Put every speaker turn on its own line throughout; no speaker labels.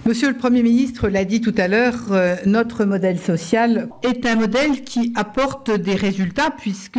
Monsieur le Premier ministre l'a dit tout à l'heure, notre modèle social est un modèle qui apporte des résultats puisque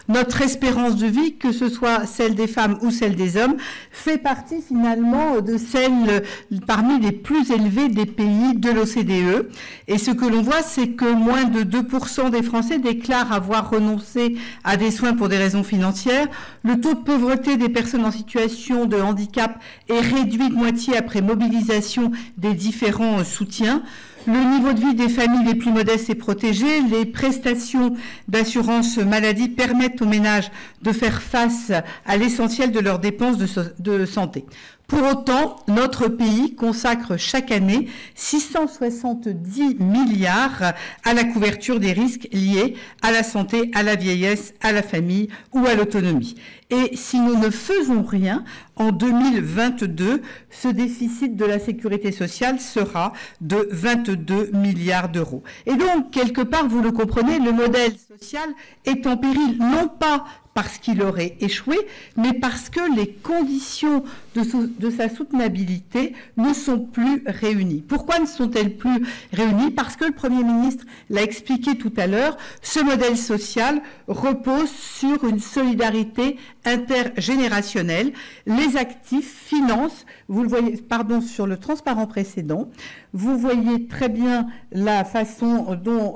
notre espérance de vie, que ce soit celle des femmes ou celle des hommes, fait partie finalement de celle parmi les plus élevées des pays de l'OCDE. Et ce que l'on voit, c'est que moins de 2% des Français déclarent avoir renoncé à des soins pour des raisons financières. Le taux de pauvreté des personnes en situation de handicap est réduit de moitié après mobilisation des différents soutiens. Le niveau de vie des familles les plus modestes est protégé. Les prestations d'assurance maladie permettent aux ménages de faire face à l'essentiel de leurs dépenses de santé. Pour autant, notre pays consacre chaque année 670 milliards à la couverture des risques liés à la santé, à la vieillesse, à la famille ou à l'autonomie. Et si nous ne faisons rien, en 2022, ce déficit de la sécurité sociale sera de 22 milliards d'euros. Et donc, quelque part, vous le comprenez, le modèle social est en péril, non pas parce qu'il aurait échoué, mais parce que les conditions de sa soutenabilité ne sont plus réunies. Pourquoi ne sont-elles plus réunies? Parce que le Premier ministre l'a expliqué tout à l'heure, ce modèle social repose sur une solidarité intergénérationnelle. Les actifs financent, vous le voyez, sur le transparent précédent, vous voyez très bien la façon dont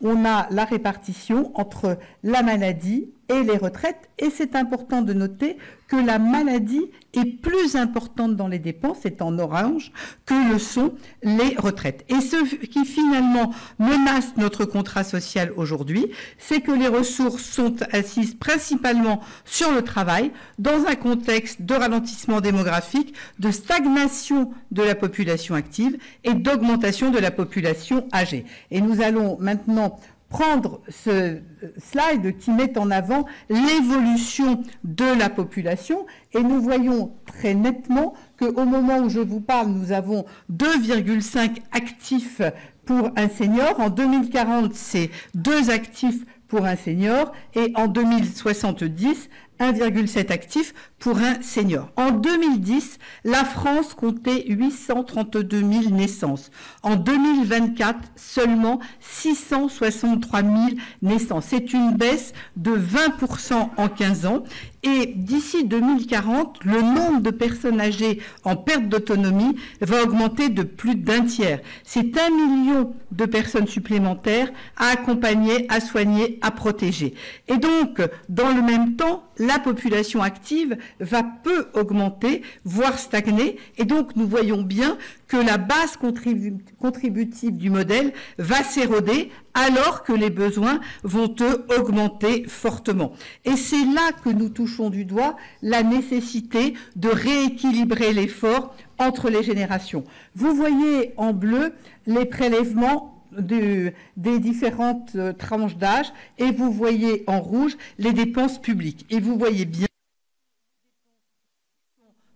on a la répartition entre la maladie et les retraites, et c'est important de noter que la maladie est plus importante dans les dépenses, c'est en orange, que le sont les retraites. Et ce qui finalement menace notre contrat social aujourd'hui, c'est que les ressources sont assises principalement sur le travail, dans un contexte de ralentissement démographique, de stagnation de la population active et d'augmentation de la population âgée. Et nous allons maintenant prendre ce slide qui met en avant l'évolution de la population et nous voyons très nettement qu'au moment où je vous parle, nous avons 2,5 actifs pour un senior. En 2040, c'est 2 actifs pour un senior et en 2070, 1,7 actifs pour un senior. En 2010, la France comptait 832 000 naissances. En 2024, seulement 663 000 naissances. C'est une baisse de 20% en 15 ans. Et d'ici 2040, le nombre de personnes âgées en perte d'autonomie va augmenter de plus d'un tiers. C'est 1 million de personnes supplémentaires à accompagner, à soigner, à protéger. Et donc, dans le même temps, la population active va peu augmenter, voire stagner. Et donc, nous voyons bien que la base contributive du modèle va s'éroder alors que les besoins vont augmenter fortement. Et c'est là que nous touchons du doigt la nécessité de rééquilibrer l'effort entre les générations. Vous voyez en bleu les prélèvements des différentes tranches d'âge et vous voyez en rouge les dépenses publiques. Et vous voyez bien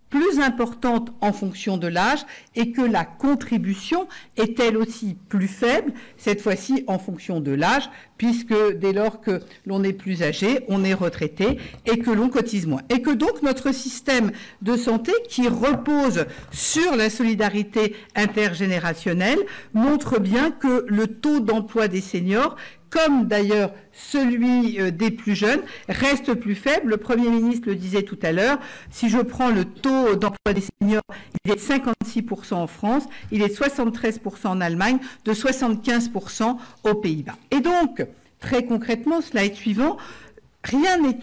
plus importante en fonction de l'âge et que la contribution est elle aussi plus faible, cette fois-ci en fonction de l'âge, puisque dès lors que l'on est plus âgé, on est retraité et que l'on cotise moins. Et que donc notre système de santé qui repose sur la solidarité intergénérationnelle montre bien que le taux d'emploi des seniors, comme d'ailleurs celui des plus jeunes, reste plus faible. Le Premier ministre le disait tout à l'heure, si je prends le taux d'emploi des seniors, il est de 56% en France, il est de 73% en Allemagne, de 75% aux Pays-Bas. Et donc, très concrètement, slide suivant, rien n'est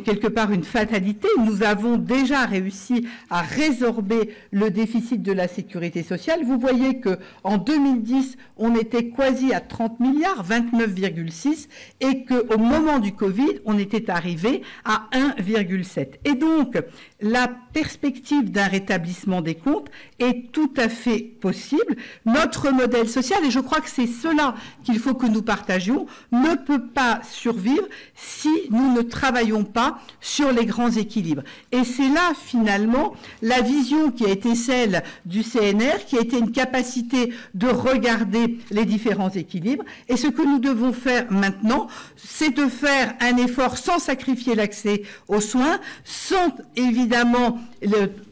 quelque part une fatalité. Nous avons déjà réussi à résorber le déficit de la sécurité sociale. Vous voyez qu'en 2010, on était quasi à 30 milliards, 29,6, et qu'au moment du Covid, on était arrivé à 1,7. Et donc, la perspective d'un rétablissement des comptes est tout à fait possible. Notre modèle social, et je crois que c'est cela qu'il faut que nous partagions, ne peut pas survivre si nous ne travaillons pas sur les grands équilibres. Et c'est là, finalement, la vision qui a été celle du CNR, qui a été une capacité de regarder les différents équilibres. Et ce que nous devons faire maintenant, c'est de faire un effort sans sacrifier l'accès aux soins, sans évidemment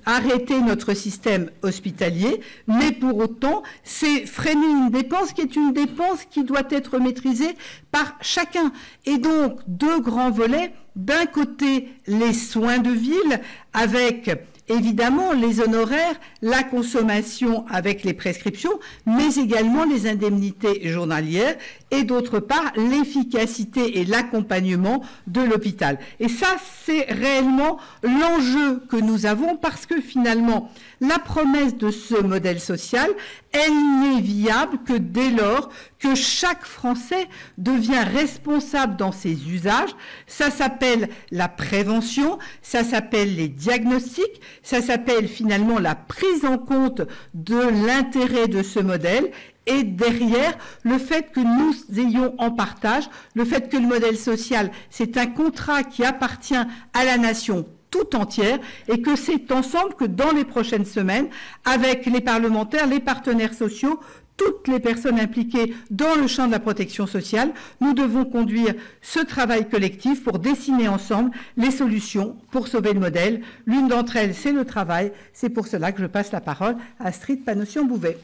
arrêter notre système hospitalier, mais pour autant, c'est freiner une dépense qui est une dépense qui doit être maîtrisée par chacun. Et donc, deux grands volets. D'un côté, les soins de ville avec évidemment les honoraires, la consommation avec les prescriptions, mais également les indemnités journalières et d'autre part l'efficacité et l'accompagnement de l'hôpital. Et ça, c'est réellement l'enjeu que nous avons parce que finalement, la promesse de ce modèle social, elle n'est viable que dès lors que chaque Français devient responsable dans ses usages. Ça s'appelle la prévention, ça s'appelle les diagnostics, ça s'appelle finalement la prise en compte de l'intérêt de ce modèle. Et derrière, le fait que nous ayons en partage, le fait que le modèle social, c'est un contrat qui appartient à la nation tout entière et que c'est ensemble que dans les prochaines semaines, avec les parlementaires, les partenaires sociaux, toutes les personnes impliquées dans le champ de la protection sociale, nous devons conduire ce travail collectif pour dessiner ensemble les solutions pour sauver le modèle. L'une d'entre elles, c'est le travail. C'est pour cela que je passe la parole à Astrid Panosyan-Bouvet.